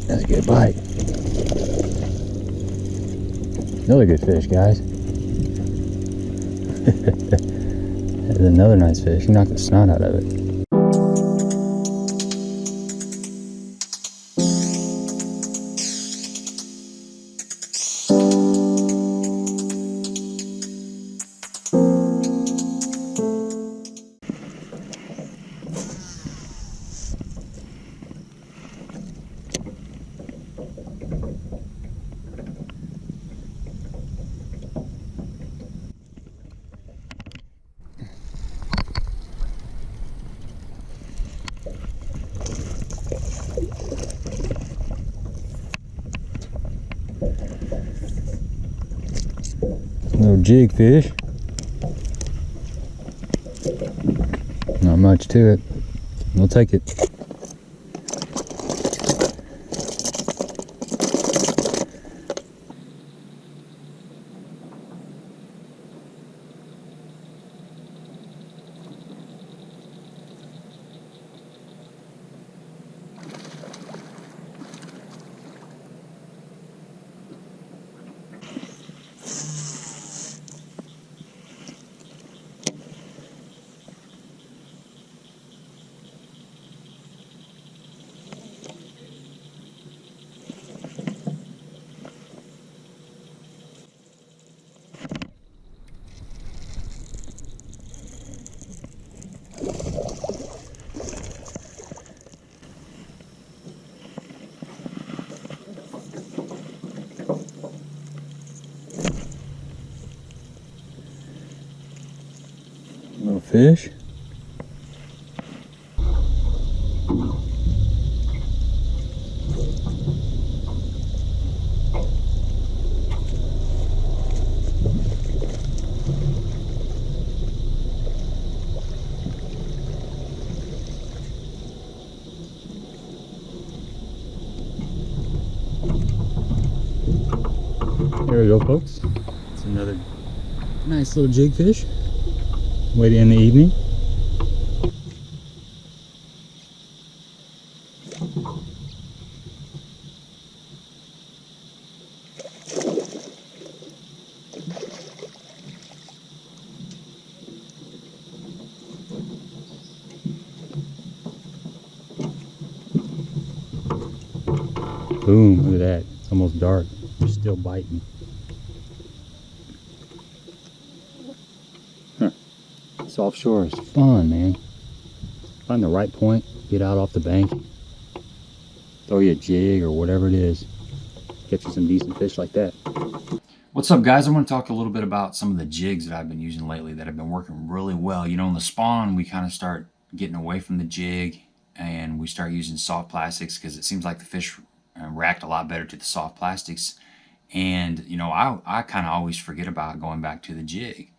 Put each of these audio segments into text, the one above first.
That's a good bite. Another good fish, guys. That's another nice fish. He knocked the snot out of it. Little jig fish. Not much to it. We'll take it. Little fish. There we go, folks. It's another nice little jig fish. Wait in the evening. Boom, look at that. It's almost dark. They're still biting. This offshore is fun, man. Find the right point, get out off the bank, throw you a jig or whatever it is, catch you some decent fish like that. What's up, guys? I want to talk a little bit about some of the jigs that I've been using lately that have been working really well. You know, in the spawn, we kind of start getting away from the jig and we start using soft plastics because it seems like the fish react a lot better to the soft plastics. And, you know, I kind of always forget about going back to the jig.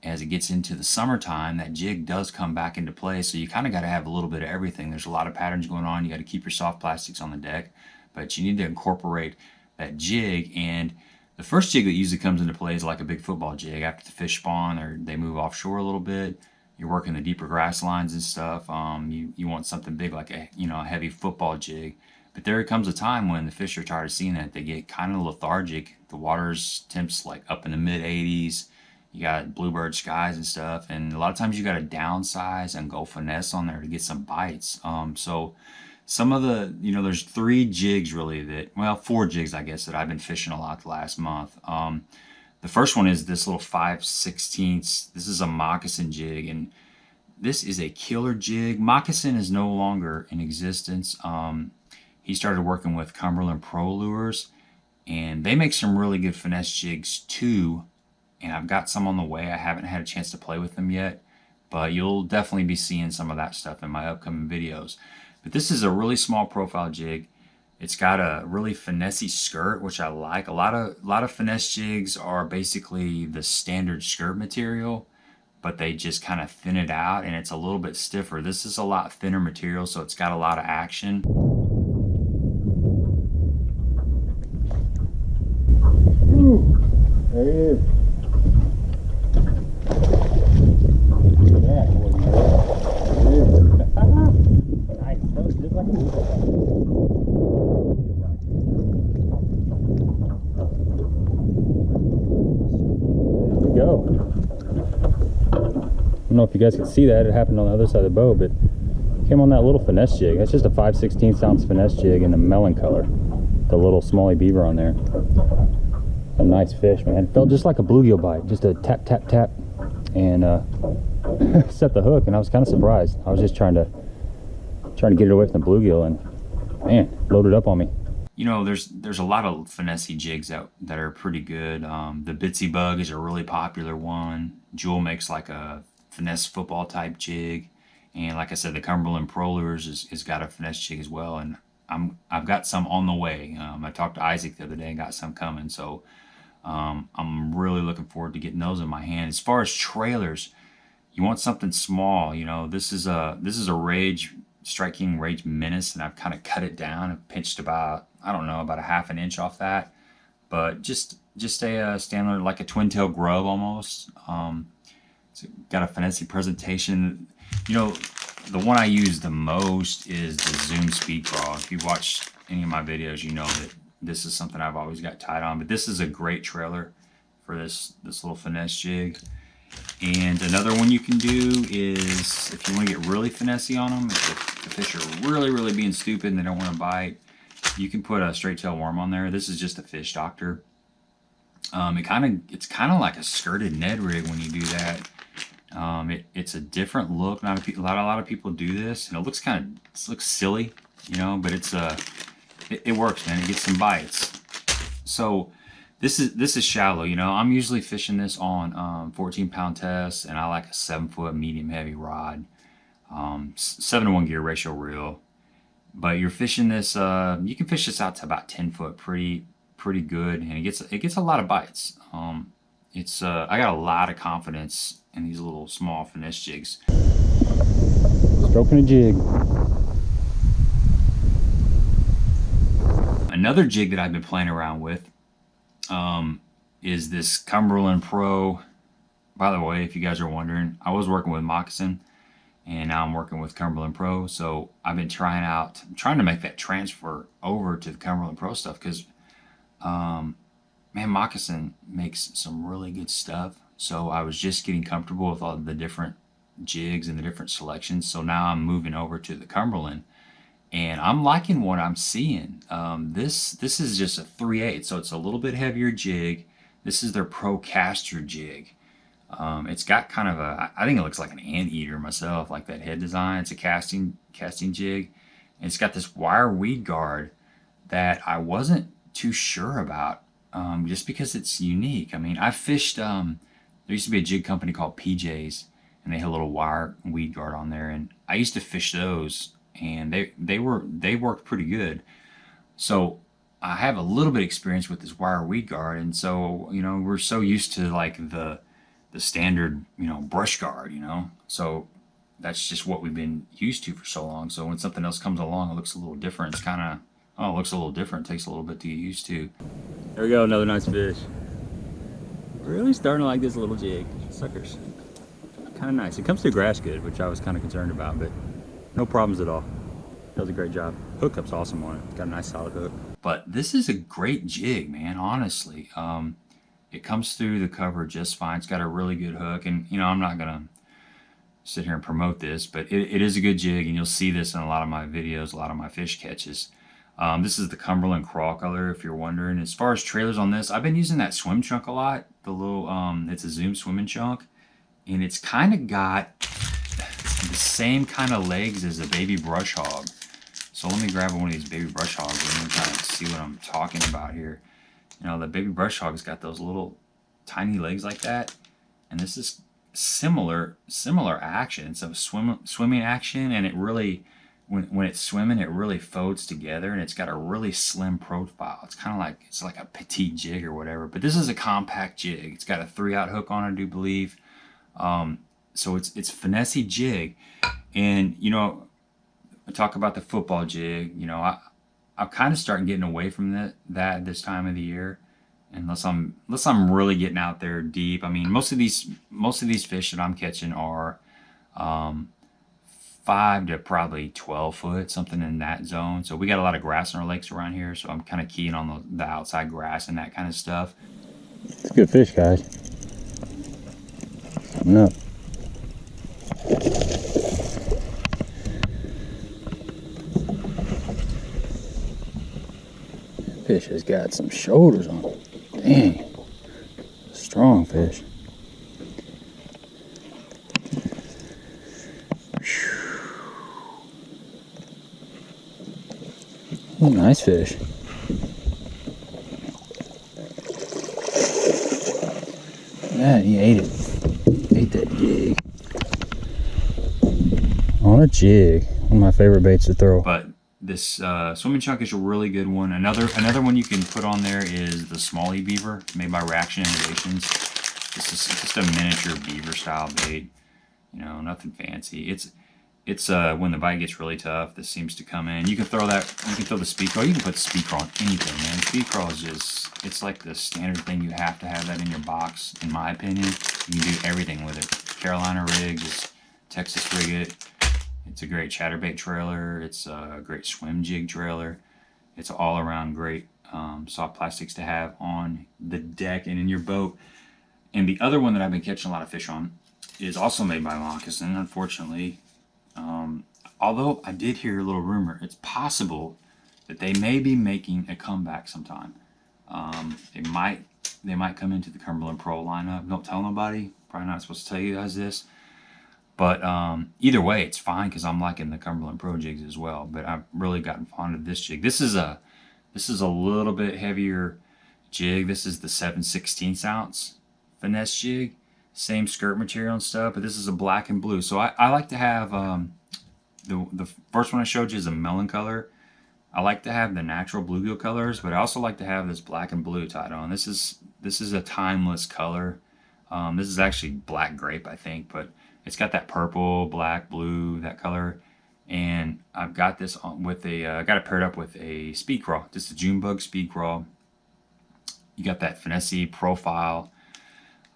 As it gets into the summertime, that jig does come back into play, so you kind of got to have a little bit of everything. There's a lot of patterns going on. You got to keep your soft plastics on the deck, but you need to incorporate that jig. And the first jig that usually comes into play is like a big football jig. After the fish spawn or they move offshore a little bit, you're working the deeper grass lines and stuff. You want something big like a heavy football jig. But there comes a time when the fish are tired of seeing that. They get kind of lethargic. The water's temps like up in the mid 80s. You got bluebird skies and stuff, and a lot of times you got to downsize and go finesse on there to get some bites. So some of the, there's 3 jigs really that, well, 4 jigs I guess, that I've been fishing a lot the last month. The first one is this little 5/16. This is a moccasin jig, and this is a killer jig. Moccasin is no longer in existence. He started working with Cumberland Pro Lures, and they make some really good finesse jigs too. And I've got some on the way. I haven't had a chance to play with them yet, but you'll definitely be seeing some of that stuff in my upcoming videos. But this is a really small profile jig. It's got a really finessey skirt, which I like. A lot of finesse jigs are basically the standard skirt material, but they just kind of thin it out and it's a little bit stiffer. This is a lot thinner material, so it's got a lot of action. Ooh, there he is. don't know if you guys can see that. It happened on the other side of the boat, but came on that little finesse jig. That's just a 5/16 ounce finesse jig in the melon color. The little Smallie Beaver on there. A nice fish, man. It felt just like a bluegill bite. Just a tap, tap, tap. And set the hook, and I was kind of surprised. I was just trying to get it away from the bluegill, and man, loaded up on me. You know, there's a lot of finesse jigs out that are pretty good. The Bitsy Bug is a really popular one. Jewel makes like a finesse football type jig, and like I said, the Cumberland Pro Lures is got a finesse jig as well. And I've got some on the way. I talked to Isaac the other day and got some coming, so I'm really looking forward to getting those in my hand. As far as trailers, you want something small. You know, this is a Rage Strike King Rage Menace, and I've kind of cut it down. I've pinched about, I don't know, about a ½ an inch off that, but just a standard, like a twin tail grub almost. It's got a finesse presentation. You know, the one I use the most is the Zoom Speed Crawl. If you watch any of my videos, you know that this is something I've always got tied on. But this is a great trailer for this little finesse jig. And another one you can do is, if you want to get really finessey on them, if the fish are really being stupid and they don't want to bite, you can put a straight tail worm on there. This is just a fish doctor. It's kind of like a skirted Ned rig when you do that. It's a different look. A lot of people do this, and it looks silly, you know, but it works, man. It gets some bites. So this is shallow, you know. I'm usually fishing this on 14-pound tests, and I like a 7-foot medium heavy rod, 7-to-1 gear ratio reel. But you're fishing this, you can fish this out to about 10 foot pretty good, and it gets a lot of bites. I got a lot of confidence in these little small finesse jigs. Stroking a jig. Another jig that I've been playing around with is this Cumberland Pro. By the way, if you guys are wondering, I was working with Moccasin, and now I'm working with Cumberland Pro. So I've been trying to make that transfer over to the Cumberland Pro stuff, because man, Moccasin makes some really good stuff. So I was just getting comfortable with all the different jigs and the different selections. So now I'm moving over to the Cumberland, and I'm liking what I'm seeing. This is just a 3/8, so it's a little bit heavier jig. This is their Pro Caster Jig. It's got kind of I think it looks like an anteater myself, like that head design. It's a casting jig, and it's got this wire weed guard that I wasn't too sure about, just because it's unique. I mean, I fished, there used to be a jig company called PJ's, and they had a little wire weed guard on there, and I used to fish those, and they worked pretty good. So I have a little bit of experience with this wire weed guard, and so, you know, we're so used to like the standard, you know, brush guard, you know, so that's just what we've been used to for so long. So when something else comes along, it looks a little different. It's kind of, oh, it looks a little different. It takes a little bit to get used to. There we go, another nice fish. Really starting to like this little jig. Suckers. Kind of nice. It comes through grass good, which I was kind of concerned about, but no problems at all. Does a great job. Hookup's awesome on it. It's got a nice solid hook. But this is a great jig, man, honestly. It comes through the cover just fine. It's got a really good hook, and you know, I'm not gonna sit here and promote this, but it is a good jig, and you'll see this in a lot of my videos, a lot of my fish catches. This is the Cumberland Crawl Color, if you're wondering. As far as trailers on this, I've been using that swim chunk a lot. The little, it's a Zoom swimming chunk, and it's kind of got the same kind of legs as a baby Brush Hog. So let me grab one of these baby Brush Hogs and kind of see what I'm talking about here. You know, the baby Brush Hog's got those little tiny legs like that, and this is similar action. It's a swimming action, and it really, when it's swimming, it really folds together, and it's got a really slim profile. It's kind of like, it's like a petite jig or whatever, but this is a compact jig. It's got a 3/0 hook on it, I do believe. So it's finesse jig, and you know, I talk about the football jig. You know, I'm kind of starting getting away from that this time of the year, unless I'm really getting out there deep. I mean, most of these fish that I'm catching are 5 to probably 12 foot, something in that zone. So we got a lot of grass in our lakes around here, so I'm kind of keying on the outside grass and that kind of stuff. It's a good fish, guys. Coming up. Fish has got some shoulders on it. Dang. Strong fish. Oh, nice fish. Yeah, he ate it. Ate that jig. On a jig. One of my favorite baits to throw. But this swimming chunk is a really good one. Another one you can put on there is the Smallie Beaver, made by Reaction Innovations. This is just a miniature beaver style bait. You know, nothing fancy. It's when the bite gets really tough, this seems to come in. You can throw that, you can throw the speed crawl. You can put the speed crawl on anything, man. Speed crawl is just, it's like the standard thing. You have to have that in your box, in my opinion. You can do everything with it. Carolina rig, just Texas rig it. It's a great chatterbait trailer. It's a great swim jig trailer. It's all around great soft plastics to have on the deck and in your boat. And the other one that I've been catching a lot of fish on is also made by Moccasin, unfortunately. Although I did hear a little rumor, it's possible that they may be making a comeback sometime. They might come into the Cumberland Pro lineup. Don't tell nobody. Probably not supposed to tell you guys this. But either way, it's fine because I'm liking the Cumberland Pro jigs as well. But I've really gotten fond of this jig. This is a little bit heavier jig. This is the 7/16 ounce finesse jig. Same skirt material and stuff, but this is a black and blue. So I like to have the first one I showed you is a melon color. I like to have the natural bluegill colors, but I also like to have this black and blue tied on. This is a timeless color. This is actually black grape, I think, but it's got that purple, black, blue, that color. And I've got this on with a, got it paired up with a speed crawl, just a June bug speed crawl. You got that finesse profile.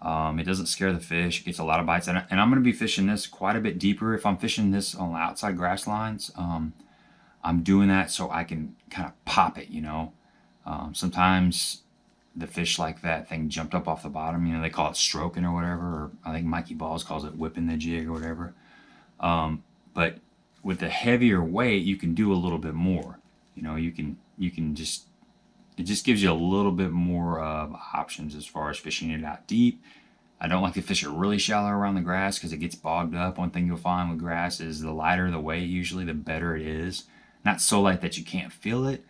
It doesn't scare the fish. It gets a lot of bites. And I'm going to be fishing this quite a bit deeper. If I'm fishing this on the outside grass lines, I'm doing that so I can kind of pop it, you know. Sometimes the fish like that thing jumped up off the bottom. You know, they call it stroking or whatever. Or I think Mikey Balls calls it whipping the jig or whatever. But with the heavier weight, you can do a little bit more. You know, you can just, it just gives you a little bit more options as far as fishing it out deep. I don't like to fish it really shallow around the grass because it gets bogged up. One thing you'll find with grass is the lighter the weight, usually the better it is. Not so light that you can't feel it,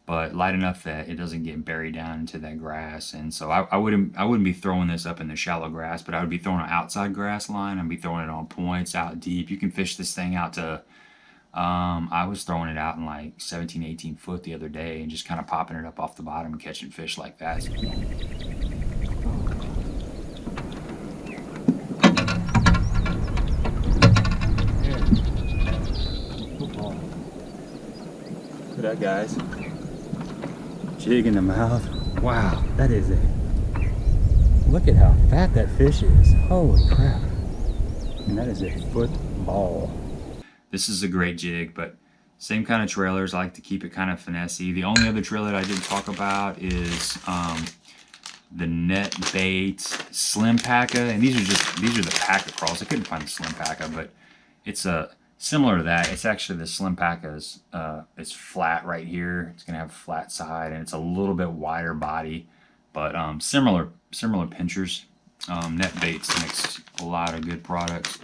but light enough that it doesn't get buried down into that grass. And so I wouldn't be throwing this up in the shallow grass, but I would be throwing it outside grass line. I'd be throwing it on points out deep. You can fish this thing out to, I was throwing it out in like 17, 18 foot the other day and just kind of popping it up off the bottom and catching fish like that. Look at that, guys. Jig in the mouth. Wow, that is a... Look at how fat that fish is. Holy crap. And that is a football. This is a great jig, but same kind of trailers. I like to keep it kind of finessey. The only other trailer that I didn't talk about is the net bait slim packer, and these are the packer crawls. I couldn't find the slim packer, but it's similar to that. It's actually the slim packers. It's flat right here. It's gonna have a flat side, and it's a little bit wider body, but similar pinchers. Net baits makes a lot of good products.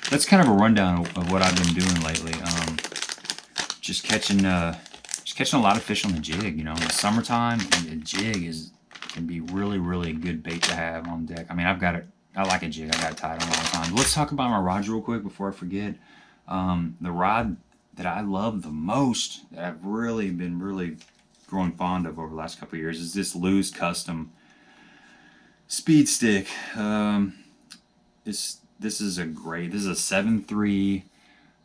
That's kind of a rundown of what I've been doing lately. Just catching a lot of fish on the jig. You know, in the summertime, the jig can be really good bait to have on deck. I mean, I like a jig. I got it tied on all the time. But let's talk about my rods real quick before I forget. The rod that I love the most, that I've been growing fond of over the last couple of years, is this Lew's Custom Speed Stick. This is a 7.3,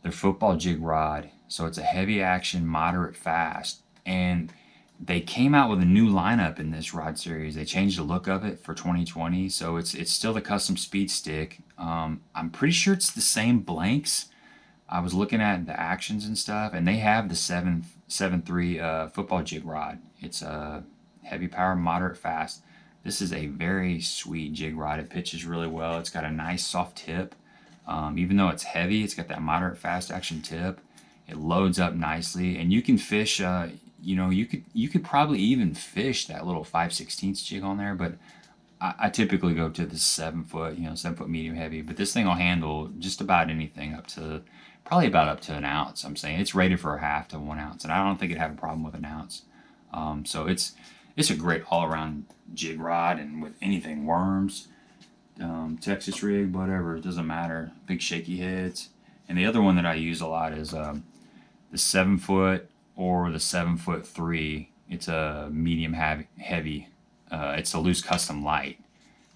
their football jig rod. So it's a heavy action, moderate fast. And they came out with a new lineup in this rod series. They changed the look of it for 2020. So it's still the custom speed stick. I'm pretty sure it's the same blanks. I was looking at the actions and stuff, and they have the 7.3 football jig rod. It's a heavy power, moderate fast. This is a very sweet jig rod. It pitches really well. It's got a nice soft tip. Even though it's heavy, it's got that moderate fast action tip. It loads up nicely, and you can fish you know, you could probably even fish that little 5/16 jig on there, but I typically go to the 7-foot, you know, 7-foot medium heavy. But this thing will handle just about anything up to probably about up to an ounce. I'm saying it's rated for a half to 1 ounce, and I don't think it'd have a problem with an ounce. So it's a great all-around jig rod, and with anything, worms, Texas rig, whatever, it doesn't matter. Big shaky heads. And the other one that I use a lot is the 7-foot or the 7'3". It's a medium heavy. It's a loose custom light.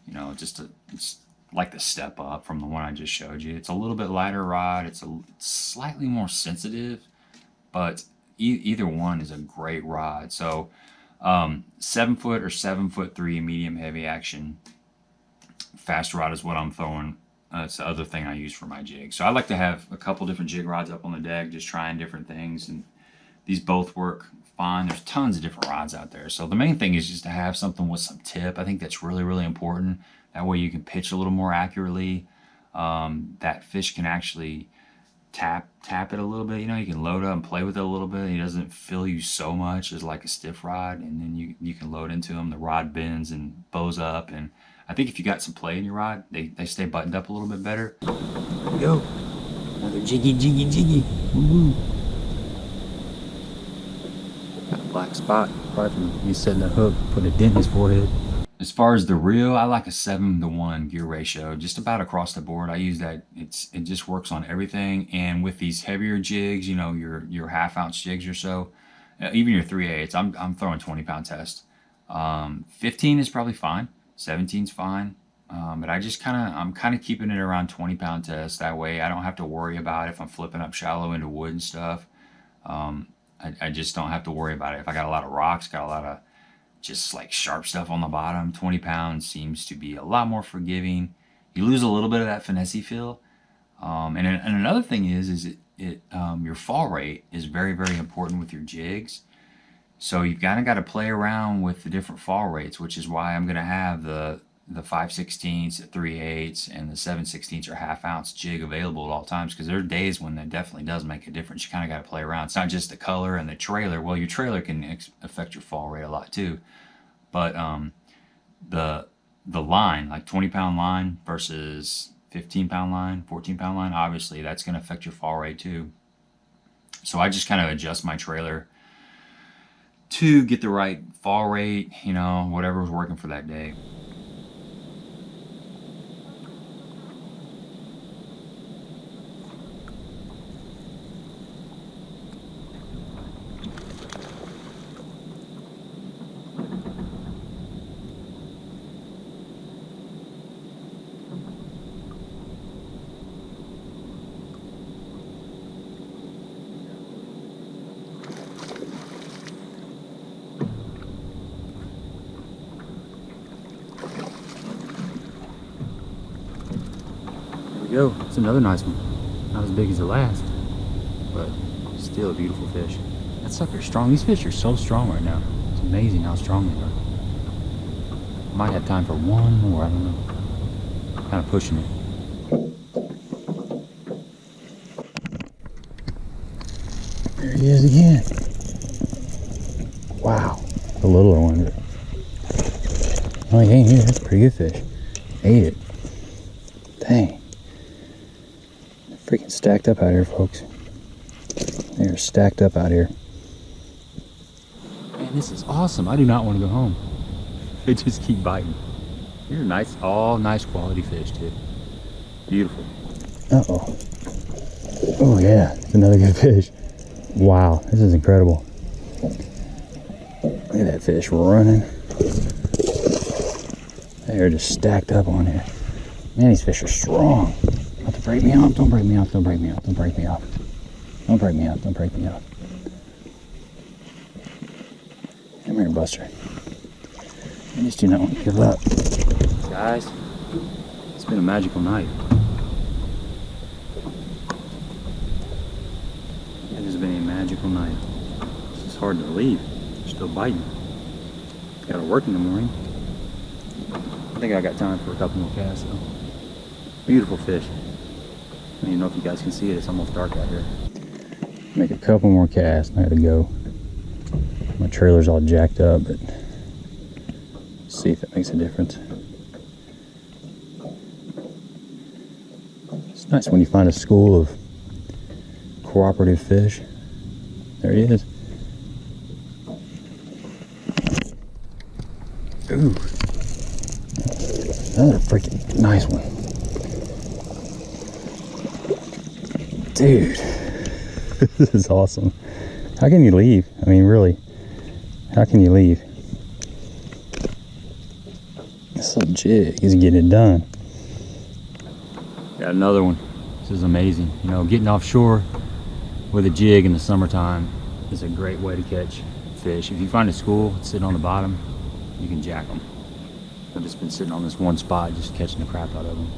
You know, it's like the step up from the one I just showed you. It's a little bit lighter rod. It's slightly more sensitive, but either one is a great rod. So 7-foot or 7'3" medium heavy action fast rod is what I'm throwing. It's the other thing I use for my jig. So I like to have a couple different jig rods up on the deck, just trying different things, and these both work fine. There's tons of different rods out there. So the main thing is just to have something with some tip. I think that's really, really important. That way you can pitch a little more accurately. That fish can actually tap it a little bit. You know, you can load up and play with it a little bit. It doesn't fill you so much as like a stiff rod, and then you can load into them. The rod bends and bows up, and I think if you got some play in your rod, they stay buttoned up a little bit better. There we go. Another jiggy. Woo-hoo. Got a black spot, probably from me setting the hook, put a dent in his forehead. As far as the reel, I like a 7-to-1 gear ratio, just about across the board. I use that. It just works on everything. And with these heavier jigs, you know, your half-ounce jigs or so, even your 3/8, I'm throwing 20-pound test. 15 is probably fine. 17's fine. But I'm kind of keeping it around 20-pound test. That way I don't have to worry about if I'm flipping up shallow into wood and stuff. I just don't have to worry about it. If I got a lot of rocks, got a lot of just like sharp stuff on the bottom, 20 pounds seems to be a lot more forgiving. You lose a little bit of that finesse feel. And another thing is your fall rate is very, very important with your jigs. So you've kind of got to play around with the different fall rates, which is why I'm going to have the 5/16, the 3/8, and the 7/16 or half-ounce jig available at all times, because there are days when that definitely does make a difference. You kind of got to play around. It's not just the color and the trailer. Well, your trailer can affect your fall rate a lot too, but the line, like 20-pound line versus 15-pound line, 14-pound line, obviously that's going to affect your fall rate too. So I just kind of adjust my trailer to get the right fall rate, you know, whatever's working for that day. Go. It's another nice one. Not as big as the last, but still a beautiful fish. That sucker's strong. These fish are so strong right now. It's amazing how strong they are. Might have time for one more, I don't know. Kind of pushing it. There he is again. Wow. The littler one. Oh, he ain't here. That's a pretty good fish. Ate it. Dang. Freaking stacked up out here, folks. They're stacked up out here. Man, this is awesome. I do not want to go home. They just keep biting. They're nice, all nice quality fish too. Beautiful. Uh-oh. Oh yeah, it's another good fish. Wow, this is incredible. Look at that fish running. They're just stacked up on here. Man, these fish are strong. About to break me off. Don't break me off. Don't break me off. Don't break me off. Don't break me off. Don't break me off. Come here, Buster. I just do not want to give up. Guys, it's been a magical night. It has been a magical night. It's just hard to believe. They're still biting. Gotta work in the morning. I think I got time for a couple more casts though. Beautiful fish. I don't even know if you guys can see it. It's almost dark out here. Make a couple more casts. I gotta go. My trailer's all jacked up, but let's see if it makes a difference. It's nice when you find a school of cooperative fish. There he is. Ooh, another freaking nice one. Dude, this is awesome. How can you leave? I mean, really, how can you leave? This little jig is getting it done. Got another one. This is amazing. You know, getting offshore with a jig in the summertime is a great way to catch fish. If you find a school sitting on the bottom, you can jack them. I've just been sitting on this one spot just catching the crap out of them.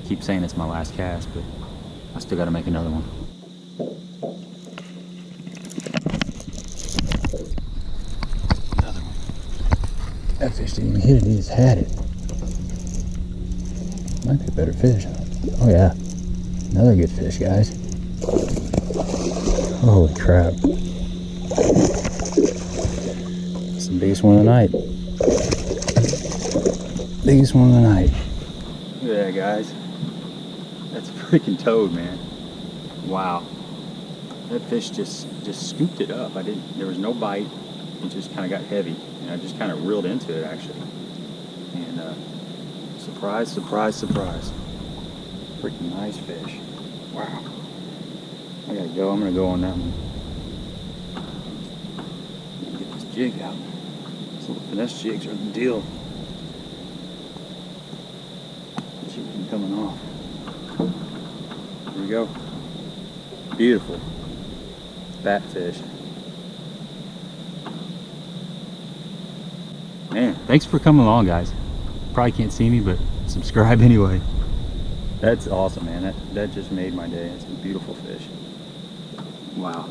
I keep saying it's my last cast, but I still got to make another one. Another one. That fish didn't even hit it, he just had it. Might be a better fish. Oh yeah, another good fish, guys. Holy crap. That's the biggest one of the night. Biggest one of the night. Look at that, guys. That's a freaking toad, man. Wow. That fish just scooped it up. There was no bite. It just kind of got heavy. And I just kind of reeled into it, actually. And surprise, surprise, surprise. Freaking nice fish. Wow. I gotta go. I'm gonna go on that one. Get this jig out. These little finesse jigs are the deal. She keep coming off. Here we go. Beautiful. Fat fish. Man, thanks for coming along, guys. Probably can't see me, but subscribe anyway. That's awesome, man. That just made my day. It's a beautiful fish. Wow.